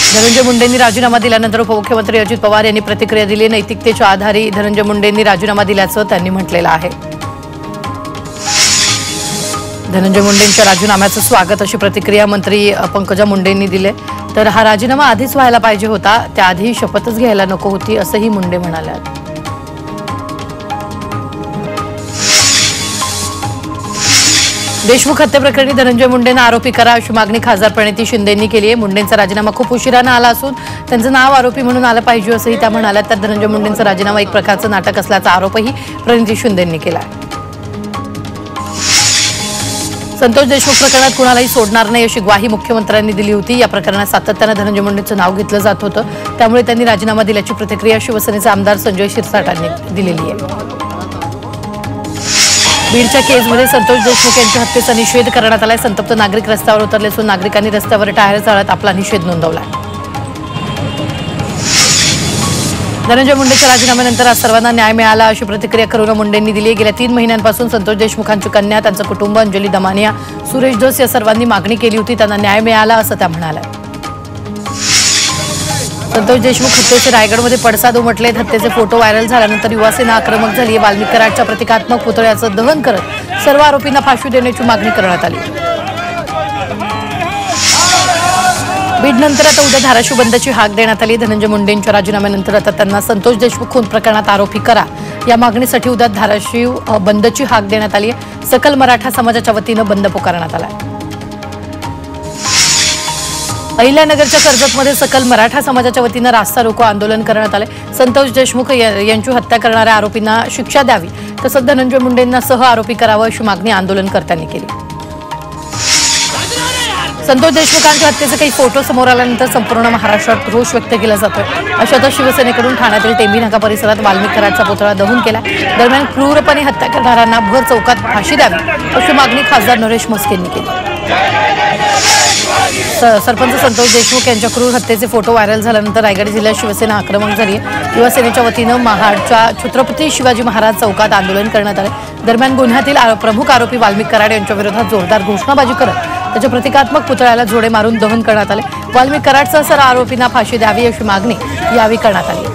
धनंजय मुंडेंनी राजीनामा दिल्यानंतर उपमुख्यमंत्री अजित पवार यांनी प्रतिक्रिया दिली। नैतिकतेच्या आधारे धनंजय मुंडेंनी राजीनामा दिल्याचं त्यांनी म्हटलेलं आहे। धनंजय मुंडेंच्या राजीनाम्याचं स्वागत अशी प्रतिक्रिया मंत्री पंकजा मुंडेंनी दिली। तर हा राजीनामा आधीच व्हायला पाहिजे होता, त्याआधी शपथच घ्यायला नको होती असंही मुंडे म्हणाले। देशमुख हत्येप्रकरणी धनंजय मुंडेंना आरोपी करा अशी मागणी खासदार प्रणिती शिंदेंनी केली आहे। मुंडेंचा राजीनामा खूप उशिराने आला असून त्यांचं नाव आरोपी म्हणून आलं पाहिजे असंही त्या म्हणाल्या। तर धनंजय मुंडेंचा राजीनामा एक प्रकारचं नाटक असल्याचा आरोपही प्रणिती शिंदेंनी केला आहे। संतोष देशमुख प्रकरणात कुणालाही सोडणार नाही अशी ग्वाही मुख्यमंत्र्यांनी दिली होती। या प्रकरणात सातत्याने धनंजय मुंडेंचं नाव घेतलं जात होतं, त्यामुळे त्यांनी राजीनामा दिल्याची प्रतिक्रिया शिवसेनेचे आमदार संजय शिरसाट यांनी दिलेली आहे। बीडच्या केसमध्ये संतोष देशमुख यांच्या हत्येचा निषेध करण्यात आलाय। संतप्त नागरिक रस्त्यावर उतरले असून नागरिकांनी रस्त्यावर टायर जाळत आपला निषेध नोंदवला। धनंजय मुंडेच्या राजीनाम्यानंतर आज सर्वांना न्याय मिळाला अशी प्रतिक्रिया करुणा मुंडेंनी दिली आहे। गेल्या 3 महिन्यांपासून संतोष देशमुखांची कन्या, त्यांचं कुटुंब, अंजली दमानिया, सुरेश धस या सर्वांनी मागणी केली होती, त्यांना न्याय मिळाला असं त्या म्हणाल्या। संतोष देशमुख हत्येचे रायगडमध्ये पडसाद उमटले। हत्येचे फोटो व्हायरल झाल्यानंतर युवासेना आक्रमक झाली आहे। वाल्मिक कराडच्या प्रतिकात्मक पुतळ्याचं दहन करत सर्व आरोपींना फाशी देण्याची मागणी करण्यात आली। बीडनंतर आता उद्या धाराशिव बंदची हाक देण्यात आली। धनंजय मुंडेंच्या राजीनाम्यानंतर आता त्यांना संतोष देशमुख खून प्रकरणात आरोपी करा या मागणीसाठी उद्या धाराशिव बंदची हाक देण्यात आली आहे। सकल मराठा समाजाच्या वतीनं बंद पुकारण्यात आला आहे। अहिल्यानगरच्या कर्जतमध्ये सकल मराठा समाजाच्या वतीनं रास्ता रोको आंदोलन करण्यात आले। संतोष देशमुख यांची हत्या करणाऱ्या आरोपींना शिक्षा द्यावी तसंच धनंजय मुंडेंना सह आरोपी करावं अशी मागणी आंदोलनकर्त्यांनी केली। संतोष देशमुखांच्या हत्येचे काही फोटो समोर आल्यानंतर संपूर्ण महाराष्ट्रात रोष व्यक्त केला जातोय। अशातच शिवसेनेकडून ठाण्यातील टेंबी नाका परिसरात वाल्मिक कराडचा पुतळा दहन केला। दरम्यान क्रूरपणे हत्या करणाऱ्यांना भर चौकात फाशी द्यावी अशी मागणी खासदार नरेश म्हस्केंनी केली। सरपंच संतोष देशमुख यांच्या क्रूर हत्येचे फोटो व्हायरल झाल्यानंतर रायगड जिल्ह्यात शिवसेना आक्रमक झाली आहे। युवासेनेच्या वतीनं महाडच्या छत्रपती शिवाजी महाराज चौकात आंदोलन करण्यात आले। दरम्यान गुन्ह्यातील प्रमुख आरोपी वाल्मिक कराड यांच्या विरोधात जोरदार घोषणाबाजी करत त्याच्या प्रतिकात्मक पुतळ्याला जोडे मारून दहन करण्यात आले। वाल्मिक कराडसह सर्व आरोपींना फाशी द्यावी अशी मागणी यावेळी करण्यात आली।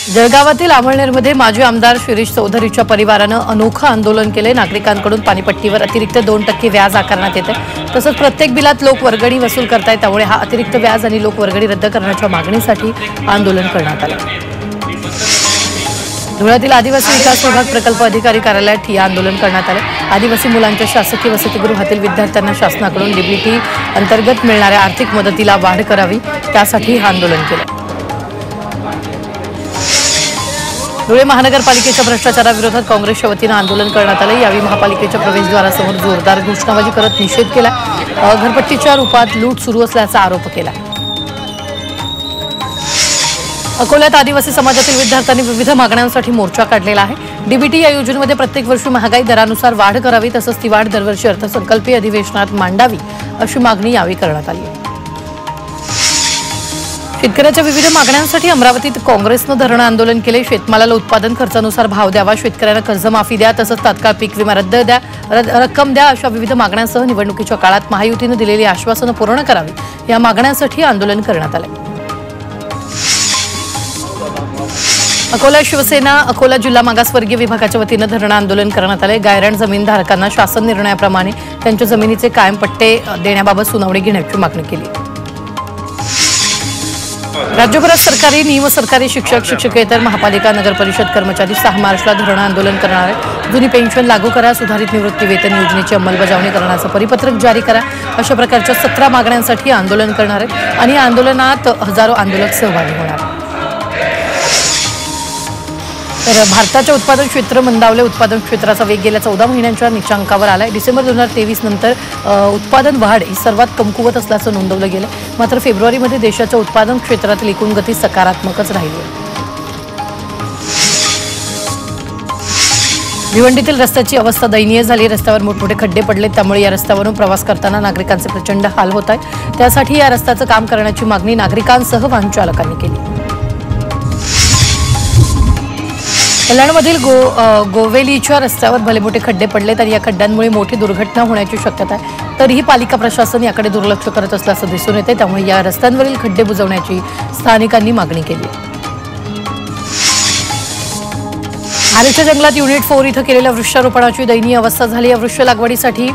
जळगावातील आमळनेरमध्ये माजी आमदार शिरीष चौधरीच्या परिवारानं अनोखं आंदोलन केले। नागरिकांकडून पाणीपट्टीवर अतिरिक्त 2% व्याज आकारण्यात येते, तसंच प्रत्येक बिलात लोक वर्गणी वसूल करतायत, त्यामुळे हा अतिरिक्त व्याज आणि लोक वर्गणी रद्द करण्याच्या मागणीसाठी आंदोलन करण्यात आलं। धुळ्यातील आदिवासी विकास विभाग प्रकल्प अधिकारी कार्यालयात ठिय्या आंदोलन करण्यात आले। आदिवासी मुलांच्या शासकीय वसतिगृहातील विद्यार्थ्यांना शासनाकडून डीबीटी अंतर्गत मिळणाऱ्या आर्थिक मदतीला वाढ करावी, त्यासाठी हे आंदोलन केलं। धुळे महानगरपालिकेच्या भ्रष्टाचाराविरोधात काँग्रेसच्या वतीनं आंदोलन करण्यात आले। यावेळी महापालिकेच्या प्रवेशद्वारासमोर जोरदार घोषणाबाजी करत निषेध केला। घरपट्टीच्या रूपात लूट सुरू असल्याचा आरोप केला। अकोल्यात आदिवासी समाजातील विद्यार्थ्यांनी विविध मागण्यांसाठी मोर्चा काढलेला आहे। डीबीटी या योजनेमध्ये प्रत्येक वर्षी महागाई दरानुसार वाढ करावी, तसंच ती वाढ दरवर्षी अर्थसंकल्पीय अधिवेशनात मांडावी अशी मागणी यावेळी करण्यात आली आहे। शेतकऱ्याच्या विविध मागण्यांसाठी अमरावतीत काँग्रेसनं धरणं आंदोलन केले। शेतमालाला उत्पादन खर्चानुसार भाव द्यावा, शेतकऱ्यांना कर्जमाफी द्या, तसंच तात्काळ पीक विमा रक्कम द्या अशा विविध मागण्यांसह निवडणुकीच्या काळात महायुतीनं दिलेली आश्वासनं पूर्ण करावी या मागण्यांसाठी आंदोलन करण्यात आले। अकोला शिवसेना अकोला जिल्हा मागासवर्गीय विभागाच्या वतीनं धरणं आंदोलन करण्यात आले। गायरान जमीनधारकांना शासन निर्णयाप्रमाणे त्यांच्या जमिनीचे कायम पट्टे देण्याबाबत सुनावणी घेण्याची मागणी केली। राज्यभरात सरकारी निमसरकारी शिक्षक शिक्षकेतर महापालिका नगरपरिषद कर्मचारी 6 मार्चला धरणं आंदोलन करणार आहेत। जुनी पेन्शन लागू करा, सुधारित निवृत्ती वेतन योजनेची अंमलबजावणी करण्याचं परिपत्रक जारी करा अशा प्रकारच्या 17 मागण्यांसाठी आंदोलन करणार आहेत आणि या आंदोलनात हजारो आंदोलक सहभागी होणार। तर भारताच्या उत्पादन क्षेत्र मंदावले। उत्पादन क्षेत्राचा वेग गेल्या 14 महिन्यांच्या निचांकावर आलाय। डिसेंबर 2023 नंतर उत्पादन वाढ ही सर्वात कमकुवत असल्याचं नोंदवलं गेलं। मात्र फेब्रुवारीमध्ये देशाच्या उत्पादन क्षेत्रातील एकूण गती सकारात्मकच राहिली आहे। भिवंडीतील रस्त्याची अवस्था दयनीय झाली। रस्त्यावर मोठमोठे खड्डे पडले, त्यामुळे या रस्त्यावरून प्रवास करताना नागरिकांचे प्रचंड हाल होत आहेत। त्यासाठी या रस्त्याचं काम करण्याची मागणी नागरिकांसह वाहन चालकांनी केली। कल्याणमधील गोवेलीच्या रस्त्यावर भले मोठे खड्डे पडले, तर या खड्ड्यांमुळे मोठी दुर्घटना होण्याची शक्यता आहे। तरीही पालिका प्रशासन याकडे दुर्लक्ष करत असल्याचं दिसून येते, त्यामुळे या रस्त्यांवरील खड्डे बुजवण्याची स्थानिकांनी मागणी केली। आरेच्या जंगलात युनिट 4 इथं केलेल्या वृक्षारोपणाची दयनीय अवस्था झाली। या वृक्ष लागवडीसाठी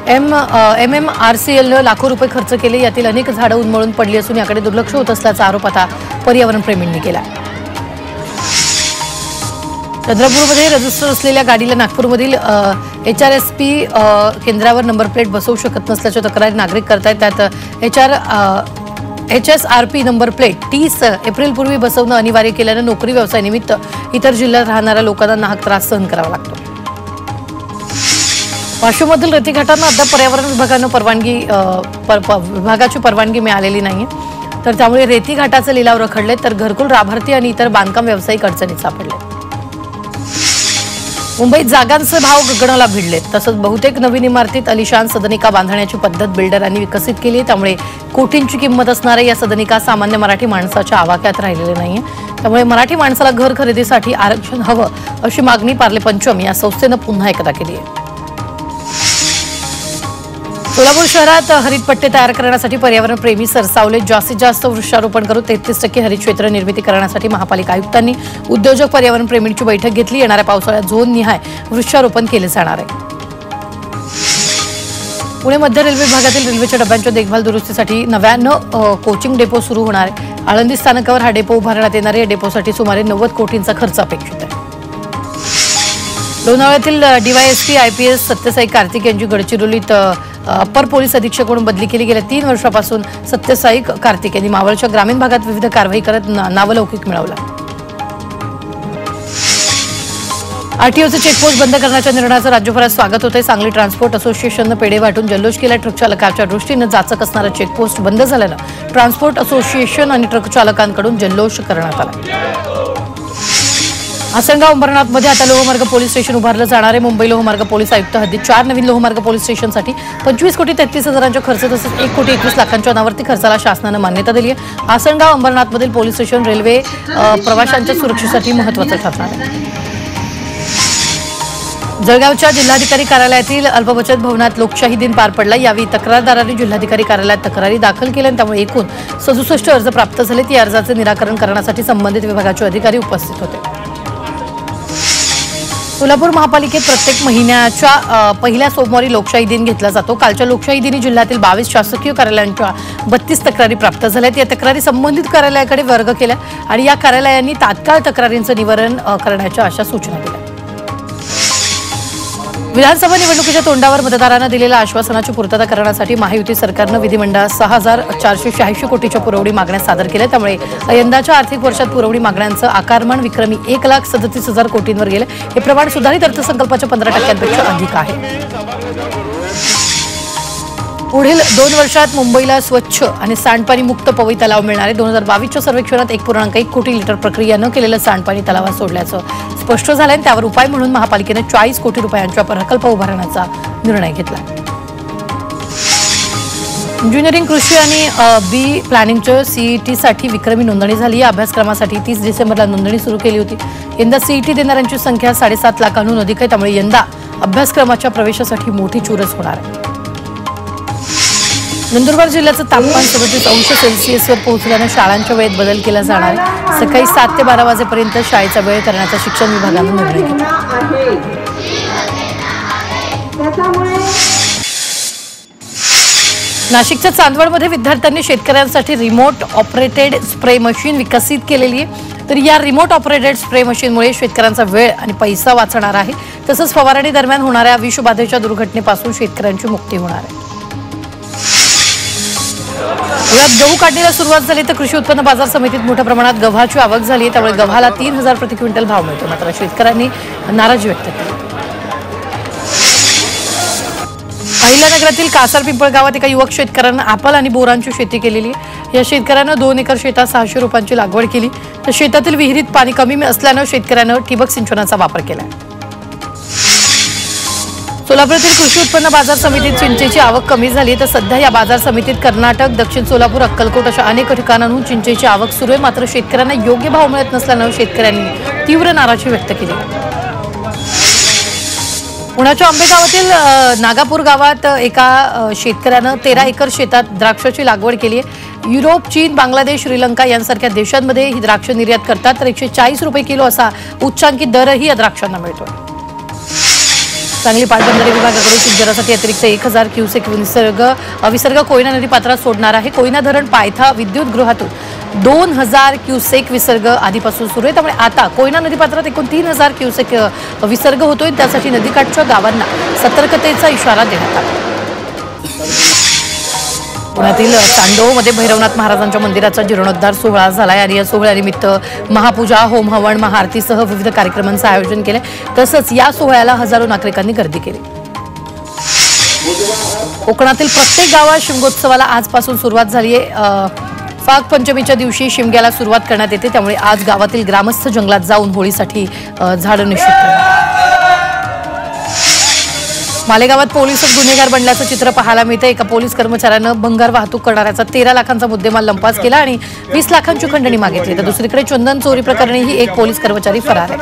MMRCLनं लाखो रुपये खर्च केले। यातील अनेक झाडं उन्मळून पडली असून याकडे दुर्लक्ष होत असल्याचा आरोप आता पर्यावरण प्रेमींनी केला। चंद्रपूरमध्ये रजिस्टर असलेल्या गाडीला नागपूरमधील HRSP केंद्रावर नंबर प्लेट बसवू शकत नसल्याच्या तक्रारी नागरिक करतायत। त्यात HSRP नंबर प्लेट 30 एप्रिलपूर्वी बसवणं अनिवार्य केल्यानं नोकरी व्यवसायानिमित्त इतर जिल्ह्यात राहणाऱ्या लोकांना नाहक त्रास सहन करावा लागतो। वाशिममधील रेती घाटांना अद्याप पर्यावरण विभागाची परवानगी मिळालेली नाहीये, तर त्यामुळे रेती घाटाचे लिलाव रखडले, तर घरकुल लाभार्थी आणि इतर बांधकाम व्यावसायिक अडचणीत सापडले। मुंबईत जागांचे भाव गगनाला भिडले, तसंच बहुतेक नवीन इमारतीत अलिशान सदनिका बांधण्याची पद्धत बिल्डरांनी विकसित केली आहे। त्यामुळे कोटींची किंमत असणाऱ्या या सदनिका सामान्य मराठी माणसाच्या आवाक्यात राहिलेले नाहीये। त्यामुळे मराठी माणसाला घर खरेदीसाठी आरक्षण हवं अशी मागणी पार्ले पंचम या संस्थेनं पुन्हा एकदा केली आहे। सोलापूर शहरात हरितपट्टे तयार करण्यासाठी पर्यावरण प्रेमी सरसावले। जास्तीत जास्त वृक्षारोपण करून 33% हरित क्षेत्र निर्मिती करण्यासाठी महापालिका आयुक्तांनी उद्योजक पर्यावरण प्रेमींची बैठक घेतली। येणाऱ्या पावसाळ्यात झोन निहाय वृक्षारोपण केले जाणार आहे। पुणे मध्य रेल्वे विभागातील रेल्वेच्या डब्यांच्या देखभाल दुरुस्तीसाठी नव्यानं कोचिंग डेपो सुरू होणार आहे। आळंदी स्थानकावर हा डेपो उभारण्यात येणार आहे। या डेपोसाठी सुमारे 90 कोटींचा खर्च अपेक्षित आहे। लोणावळ्यातील DYSP IPS सत्यसाई कार्तिक यांची गडचिरोलीत अप्पर पोलीस अधीक्षक म्हणून बदली केली। गेल्या 3 वर्षापासून सत्यसाई कार्तिक यांनी मावळच्या ग्रामीण भागात विविध कारवाई करत नावलौकिक मिळवला। RTOचे चेकपोस्ट बंद करण्याच्या निर्णयाचं राज्यभरात स्वागत होतंय। सांगली ट्रान्सपोर्ट असोसिएशननं पेढे वाटून जल्लोष केला। ट्रक चालकाच्या दृष्टीनं जाचक असणारा चेकपोस्ट बंद झाल्यानं ट्रान्सपोर्ट असोसिएशन आणि ट्रक चालकांकडून जल्लोष करण्यात आला। आसनगाव अंबरनाथमध्ये आता लोहमार्ग पोलीस स्टेशन उभारलं जाणार आहे। मुंबई लोहमार्ग पोलीस आयुक्त हद्दीत 4 नवीन लोहमार्ग पोलीस स्टेशनसाठी 25,33,000च्या खर्च तसंच 1,21,00,000च्या अनावर्ती खर्चाला शासनानं मान्यता दिली आहे। आसनगाव अंबरनाथमधील पोलीस स्टेशन रेल्वे प्रवाशांच्या सुरक्षेसाठी महत्त्वाचं ठरणार आहे। जळगावच्या जिल्हाधिकारी कार्यालयातील अल्पबचत भवनात लोकशाही दिन पार पडला। यावेळी तक्रारदारांनी जिल्हाधिकारी कार्यालयात तक्रारी दाखल केल्या, त्यामुळे एकूण 67 अर्ज प्राप्त झाले। या अर्जाचे निराकरण करण्यासाठी संबंधित विभागाचे अधिकारी उपस्थित होते। सोलापूर महापालिकेत प्रत्येक महिन्याच्या पहिल्या सोमवारी लोकशाही दिन घेतला जातो। कालच्या लोकशाही दिनी जिल्ह्यातील 22 शासकीय कार्यालयांच्या 32 तक्रारी प्राप्त झाल्यात। या तक्रारी संबंधित कार्यालयाकडे वर्ग केल्या आणि या कार्यालयांनी तात्काळ तक्रारींचं निवारण करण्याच्या अशा सूचना दिल्या। विधानसभा निवडणुकीच्या तोंडावर मतदारांना दिलेल्या आश्वासनाची पूर्तता करण्यासाठी महायुती सरकारनं विधिमंडळात 6,486 कोटीच्या पुरवणी मागण्या सादर केल्या। त्यामुळे यंदाच्या आर्थिक वर्षात पुरवणी मागण्यांचं आकारमान विक्रमी 1,37,000 कोटींवर गेलं। हे प्रमाण सुधारित अर्थसंकल्पाच्या 15% अधिक आहे। पुढील 2 वर्षात मुंबईला स्वच्छ आणि सांडपाणी मुक्त पवई तलाव मिळणार आहे। 2022च्या सर्वेक्षणात 1.1 कोटी लिटर प्रक्रिया न केलेलं सांडपाणी तलावात सोडल्याचं स्पष्ट झालंय। त्यावर उपाय म्हणून महापालिकेने 40 कोटी रुपयांचा प्रकल्प उभारण्याचा निर्णय घेतला। इंजिनिअरिंग, कृषी आणि बी प्लॅनिंगच्या CET साठी विक्रमी नोंदणी झाली। या अभ्यासक्रमासाठी 30 डिसेंबरला नोंदणी सुरू केली होती। यंदा CET देणाऱ्यांची संख्या 7.5 लाखांहून अधिक आहे। त्यामुळे यंदा अभ्यासक्रमाच्या प्रवेशासाठी मोठी चुरस होणार आहे। नंदुरबार जिल्ह्याचं तापमान 37°C पोहोचल्यानं शाळांच्या वेळेत बदल केला जाणार आहे। सकाळी 7 ते 12 वाजेपर्यंत शाळेचा वेळ करण्याचा शिक्षण विभागानं निर्णय घेतला। नाशिकच्या चांदवडमध्ये विद्यार्थ्यांनी शेतकऱ्यांसाठी रिमोट ऑपरेटेड स्प्रे मशीन विकसित केलेली आहे। तर या रिमोट ऑपरेटेड स्प्रे मशीनमुळे शेतकऱ्यांचा वेळ आणि पैसा वाचणार आहे। तसंच फवारणी दरम्यान होणाऱ्या विषबाधेच्या दुर्घटनेपासून शेतकऱ्यांची मुक्ती होणार आहे। यात गहू काढणीला सुरुवात झाली, तर कृषी उत्पन्न बाजार समितीत मोठ्या प्रमाणात गव्हाची आवक झाली आहे। त्यामुळे गव्हाला 3,000 प्रति क्विंटल भाव मिळतो, मात्र शेतकऱ्यांनी नाराजी व्यक्त केली। अहिल्यानगरातील कासार पिंपळ गावात एका युवक शेतकऱ्यानं ॲपल आणि बोरांची शेती केलेली आहे। या शेतकऱ्यानं 2 एकर शेतात 600 रोपांची लागवड केली, तर शेतातील विहिरीत पाणी कमी असल्यानं शेतकऱ्यानं ठिबक सिंचनाचा वापर केला। सोलापुरातील कृषी उत्पन्न बाजार समितीत चिंचेची आवक कमी झाली तर सध्या या बाजार समितीत कर्नाटक, दक्षिण सोलापूर, अक्कलकोट अशा अनेक ठिकाणांहून चिंचेची आवक सुरू आहे. मात्र शेतकऱ्यांना योग्य भाव मिळत नसल्यानं शेतकऱ्यांनी तीव्र नाराजी व्यक्त केली. पुण्याच्या आंबेगावातील नागापूर गावात एका शेतकऱ्यानं 13 एकर शेतात द्राक्षाची लागवड केली आहे. युरोप, चीन, बांगलादेश, श्रीलंका यांसारख्या देशांमध्ये ही द्राक्ष निर्यात करतात तर 140 रुपये किलो असा उच्चांकित दरही या द्राक्षांना मिळतो. सांगली पाटबंधारे विभागाकडून सिंचनासाठी अतिरिक्त 1000 क्युसेक विसर्ग कोयना नदी पात्रात सोडणार आहे. कोयना धरण पायथा विद्युत गृहातून 2000 क्युसेक विसर्ग आधीपासून सुरू आहे. त्यामुळे आता कोयना नदी पात्रात एकूण 3000 क्युसेक विसर्ग होतोय. त्यासाठी नदीकाठच्या गावांना सतर्कतेचा इशारा देण्यात आला. पुण्यातील चांडोमध्ये भैरवनाथ महाराजांच्या मंदिराचा जीर्णोद्धार सोहळा झाला आणि या सोहळ्यानिमित्त महापूजा, होम हवन, महाआरतीसह विविध कार्यक्रमांचं आयोजन केलं. तसंच या सोहळ्याला हजारो नागरिकांनी गर्दी केली. कोकणातील प्रत्येक गावात शिमगोत्सवाला आजपासून सुरुवात झाली आहे. फाग पंचमीच्या दिवशी शिमग्याला सुरुवात करण्यात येते. त्यामुळे आज गावातील ग्रामस्थ जंगलात जाऊन होळीसाठी झाडं निश्चित करतात. मालेगावात पोलिसच गुन्हेगार बनल्याचं चित्र पाहायला मिळतं. एका पोलीस कर्मचाऱ्यानं भंगार वाहतूक करणाऱ्याचा 13 लाखांचा मुद्देमाल लंपास केला आणि 20 लाखांची खंडणी मागितली. तर दुसरीकडे चंदन चोरी प्रकरणीही एक पोलीस कर्मचारी फरार आहे.